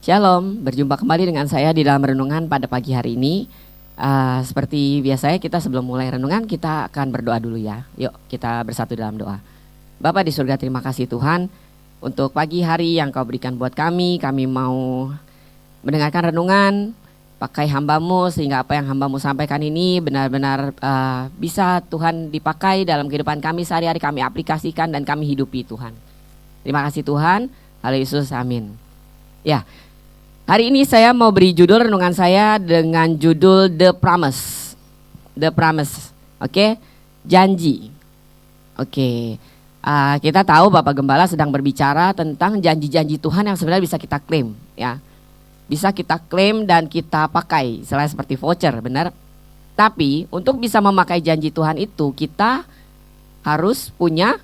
Shalom, berjumpa kembali dengan saya di dalam renungan pada pagi hari ini. Seperti biasanya kita sebelum mulai renungan kita akan berdoa dulu ya. Yuk kita bersatu dalam doa. Bapa di surga, terima kasih Tuhan untuk pagi hari yang Kau berikan buat kami. Kami mau mendengarkan renungan pakai hamba-Mu, sehingga apa yang hamba-Mu sampaikan ini benar-benar bisa Tuhan dipakai dalam kehidupan kami sehari-hari, kami aplikasikan dan kami hidupi Tuhan. Terima kasih Tuhan. Haleluya Yesus, amin. Ya, hari ini saya mau beri judul renungan saya dengan judul The Promise. The Promise, oke? Janji. Oke. Kita tahu Bapak Gembala sedang berbicara tentang janji-janji Tuhan yang sebenarnya bisa kita klaim, ya. Bisa kita klaim dan kita pakai, selain seperti voucher, benar? Tapi untuk bisa memakai janji Tuhan itu kita harus punya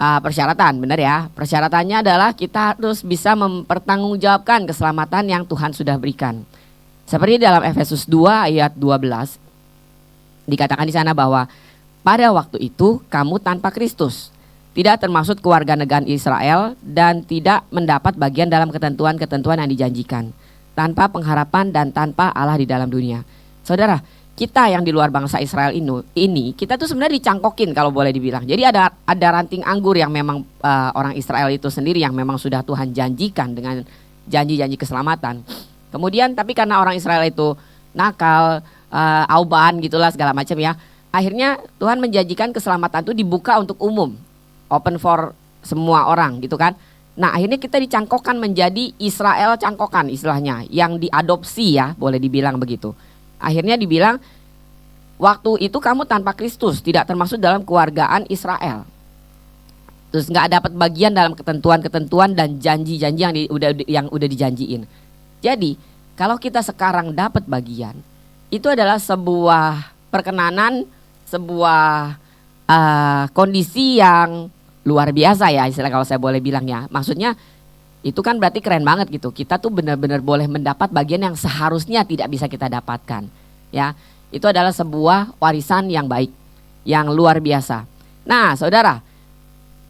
persyaratan, benar ya. Persyaratannya adalah kita harus bisa mempertanggungjawabkan keselamatan yang Tuhan sudah berikan. Seperti dalam Efesus 2 ayat 12 dikatakan di sana bahwa pada waktu itu kamu tanpa Kristus, tidak termasuk keluarga negaraan Israel dan tidak mendapat bagian dalam ketentuan-ketentuan yang dijanjikan, tanpa pengharapan dan tanpa Allah di dalam dunia. Saudara, kita yang di luar bangsa Israel ini kita tuh sebenarnya dicangkokin kalau boleh dibilang. Jadi ada ranting anggur yang memang orang Israel itu sendiri yang memang sudah Tuhan janjikan dengan janji-janji keselamatan. Kemudian tapi karena orang Israel itu nakal, auban gitulah segala macam ya. Akhirnya Tuhan menjanjikan keselamatan itu dibuka untuk umum, open for semua orang gitu kan. Nah akhirnya kita dicangkokkan menjadi Israel cangkokan istilahnya, yang diadopsi ya, boleh dibilang begitu. Akhirnya dibilang waktu itu kamu tanpa Kristus, tidak termasuk dalam keluargaan Israel. Terus nggak dapat bagian dalam ketentuan-ketentuan dan janji-janji yang udah dijanjiin. Jadi kalau kita sekarang dapat bagian, itu adalah sebuah perkenanan, sebuah kondisi yang luar biasa ya, istilah kalau saya boleh bilang ya. Maksudnya itu kan berarti keren banget gitu. Kita tuh benar-benar boleh mendapat bagian yang seharusnya tidak bisa kita dapatkan. Ya, itu adalah sebuah warisan yang baik, yang luar biasa. Nah, saudara,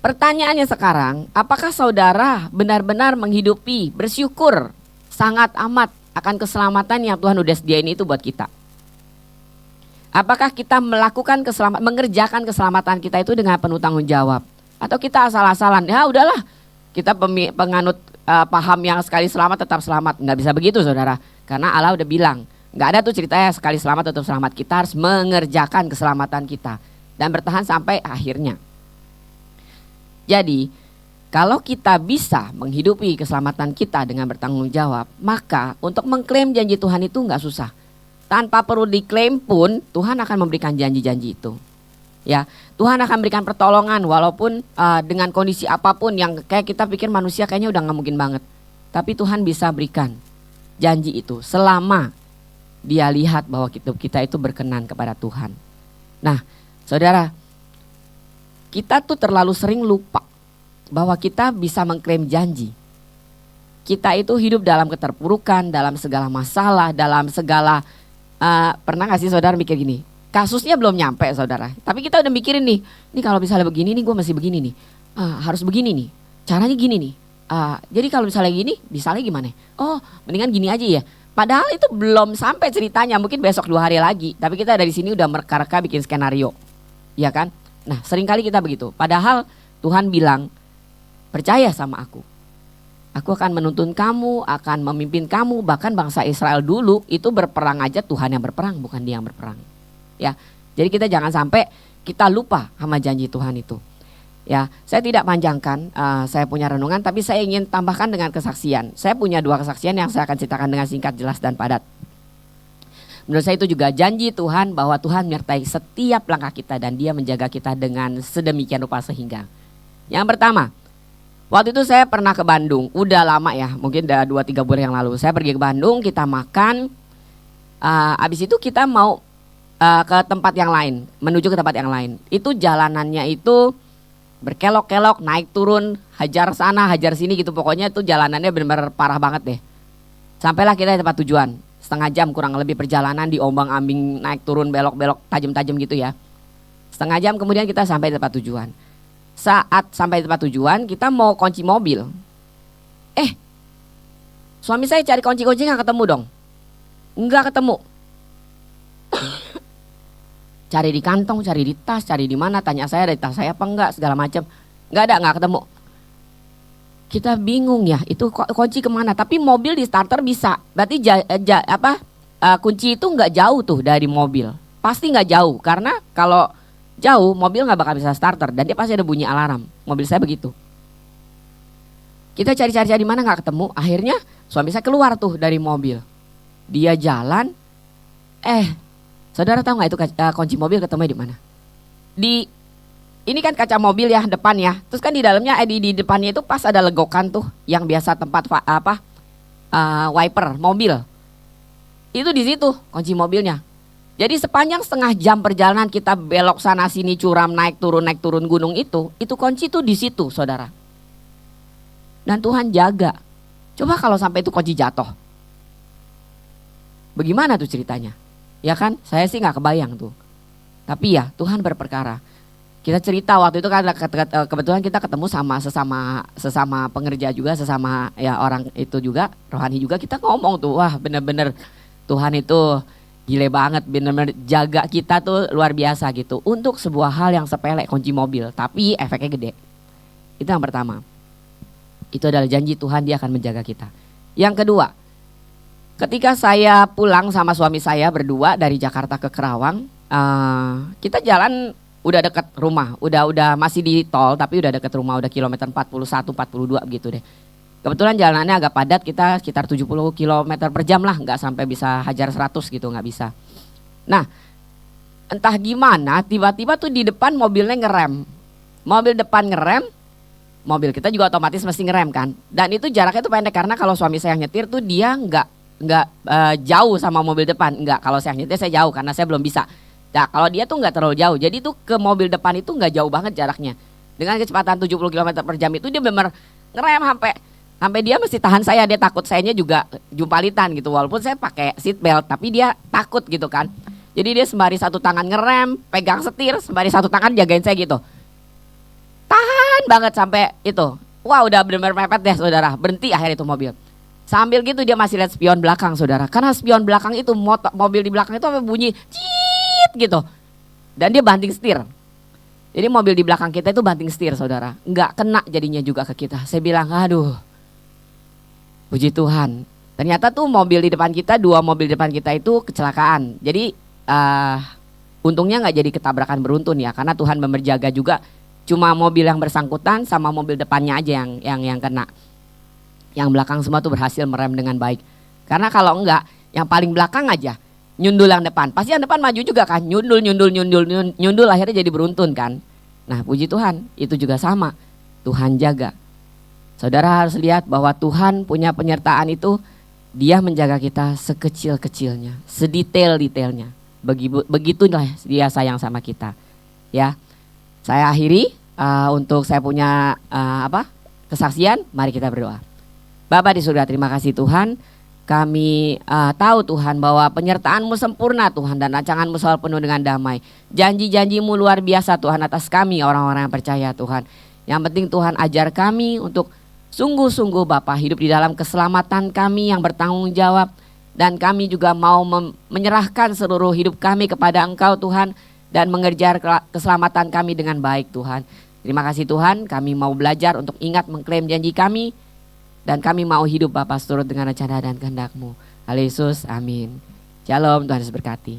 pertanyaannya sekarang, apakah saudara benar-benar menghidupi, bersyukur sangat amat akan keselamatan yang Tuhan udah sediain itu buat kita? Apakah kita melakukan mengerjakan keselamatan kita itu dengan penuh tanggung jawab? Atau kita asal-asalan, ya udahlah, kita penganut paham yang sekali selamat tetap selamat. Nggak bisa begitu saudara, karena Allah udah bilang nggak ada tuh ceritanya sekali selamat tetap selamat. Kita harus mengerjakan keselamatan kita dan bertahan sampai akhirnya. Jadi kalau kita bisa menghidupi keselamatan kita dengan bertanggung jawab, maka untuk mengklaim janji Tuhan itu nggak susah. Tanpa perlu diklaim pun Tuhan akan memberikan janji-janji itu. Ya, Tuhan akan berikan pertolongan walaupun dengan kondisi apapun yang kayak kita pikir manusia kayaknya udah gak mungkin banget. Tapi Tuhan bisa berikan janji itu selama dia lihat bahwa kita itu berkenan kepada Tuhan. Nah, saudara, kita tuh terlalu sering lupa bahwa kita bisa mengklaim janji. Kita itu hidup dalam keterpurukan, dalam segala masalah, dalam segala pernah gak sih saudara mikir gini? Kasusnya belum nyampe saudara, tapi kita udah mikirin nih kalau misalnya begini nih gue masih begini nih, harus begini nih, caranya gini nih, jadi kalau misalnya gini, misalnya gimana? Oh mendingan gini aja ya, padahal itu belum sampai ceritanya, mungkin besok 2 hari lagi, tapi kita dari sini udah mereka-reka bikin skenario, ya kan? Nah seringkali kita begitu, padahal Tuhan bilang, percaya sama aku akan menuntun kamu, akan memimpin kamu. Bahkan bangsa Israel dulu itu berperang aja Tuhan yang berperang, bukan dia yang berperang. Ya, jadi kita jangan sampai kita lupa sama janji Tuhan itu. Ya, saya tidak panjangkan, saya punya renungan, tapi saya ingin tambahkan dengan kesaksian. Saya punya 2 kesaksian yang saya akan ceritakan dengan singkat, jelas dan padat. Menurut saya itu juga janji Tuhan bahwa Tuhan menyertai setiap langkah kita dan Dia menjaga kita dengan sedemikian rupa sehingga. Yang pertama, waktu itu saya pernah ke Bandung, udah lama ya, mungkin udah 2-3 bulan yang lalu. Saya pergi ke Bandung, kita makan, abis itu kita mau ke tempat yang lain, menuju ke tempat yang lain. Itu jalanannya itu berkelok-kelok, naik turun, hajar sana, hajar sini gitu. Pokoknya itu jalanannya benar-benar parah banget deh. Sampailah kita di tempat tujuan, setengah jam kurang lebih perjalanan, diombang-ambing, naik turun, belok-belok, tajam-tajam gitu ya. Setengah jam kemudian kita sampai di tempat tujuan. Saat sampai di tempat tujuan kita mau kunci mobil. Suami saya cari kunci-kunci nggak ketemu dong. Nggak ketemu. Cari di kantong, cari di tas, cari di mana, tanya saya ada di tas saya apa enggak, segala macam. Nggak ada, nggak ketemu. Kita bingung ya, itu kunci kemana? Tapi mobil di starter bisa. Berarti kunci itu nggak jauh tuh dari mobil. Pasti nggak jauh, karena kalau jauh mobil nggak bakal bisa starter dan dia pasti ada bunyi alarm. Mobil saya begitu. Kita cari-cari di mana nggak ketemu. Akhirnya suami saya keluar tuh dari mobil. Dia jalan. Saudara tahu nggak itu kunci mobil ketemu di mana? Ini kan kaca mobil ya depan ya. Terus kan di dalamnya di depannya itu pas ada legokan tuh yang biasa tempat wiper mobil. Itu di situ kunci mobilnya. Jadi sepanjang setengah jam perjalanan kita belok sana sini curam naik turun gunung itu kunci tuh di situ, saudara. Dan Tuhan jaga. Coba kalau sampai itu kunci jatuh. Bagaimana tuh ceritanya? Ya kan? Saya sih nggak kebayang tuh. Tapi ya Tuhan berperkara. Kita cerita waktu itu kan kebetulan kita ketemu sama sesama pengerja juga, sesama ya orang itu juga, rohani juga, kita ngomong tuh, wah bener-bener Tuhan itu gile banget, bener-bener jaga kita tuh luar biasa gitu. Untuk sebuah hal yang sepele kunci mobil, tapi efeknya gede. Itu yang pertama. Itu adalah janji Tuhan, dia akan menjaga kita. Yang kedua, ketika saya pulang sama suami saya berdua dari Jakarta ke Kerawang, kita jalan udah deket rumah, udah masih di tol tapi udah deket rumah, udah kilometer 41, 42 begitu deh. Kebetulan jalanannya agak padat, kita sekitar 70 km per jam lah, nggak sampai bisa hajar 100 gitu, nggak bisa. Nah, entah gimana tiba-tiba tuh di depan mobilnya ngerem. Mobil depan ngerem, mobil kita juga otomatis mesti ngerem kan. Dan itu jaraknya tuh pendek karena kalau suami saya yang nyetir tuh dia nggak jauh sama mobil depan, nggak. Kalau saya nyetir saya jauh karena saya belum bisa. Nah kalau dia tuh nggak terlalu jauh, jadi tuh ke mobil depan itu nggak jauh banget jaraknya. Dengan kecepatan 70 km per jam itu dia benar ngerem sampai dia mesti tahan saya, dia takut sayanya juga jumpalitan gitu. Walaupun saya pakai seat belt, tapi dia takut gitu kan. Jadi dia sembari satu tangan ngerem, pegang setir, sembari satu tangan jagain saya gitu. Tahan banget sampai itu. Wah udah benar-benar mepet deh saudara, berhenti akhir itu mobil. Sambil gitu dia masih lihat spion belakang saudara, karena spion belakang itu mobil di belakang itu apa bunyi gitu, dan dia banting setir. Jadi mobil di belakang kita itu banting setir saudara, nggak kena jadinya juga ke kita. Saya bilang aduh, puji Tuhan. Ternyata tuh mobil di depan kita, dua mobil di depan kita itu kecelakaan. Jadi untungnya nggak jadi ketabrakan beruntun ya, karena Tuhan menjaga juga. Cuma mobil yang bersangkutan sama mobil depannya aja yang kena. Yang belakang semua tuh berhasil merem dengan baik. Karena kalau enggak, yang paling belakang aja nyundul yang depan, pasti yang depan maju juga kan, nyundul akhirnya jadi beruntun kan. Nah puji Tuhan, itu juga sama, Tuhan jaga. Saudara harus lihat bahwa Tuhan punya penyertaan itu, dia menjaga kita sekecil-kecilnya, sedetail-detailnya. Begitulah dia sayang sama kita. Ya, saya akhiri untuk saya punya kesaksian, mari kita berdoa. Bapa di surga, terima kasih Tuhan. Kami tahu Tuhan bahwa penyertaan-Mu sempurna Tuhan, dan rancangan-Mu selalu penuh dengan damai. Janji-janji-Mu luar biasa Tuhan atas kami orang-orang yang percaya Tuhan. Yang penting Tuhan ajar kami untuk sungguh-sungguh Bapa hidup di dalam keselamatan kami yang bertanggung jawab. Dan kami juga mau menyerahkan seluruh hidup kami kepada Engkau Tuhan, dan mengejar keselamatan kami dengan baik Tuhan. Terima kasih Tuhan, kami mau belajar untuk ingat mengklaim janji kami. Dan kami mau hidup Bapa seturut dengan rencana dan kehendak-Mu. Haleluya, amin. Shalom, Tuhan Yesus berkati.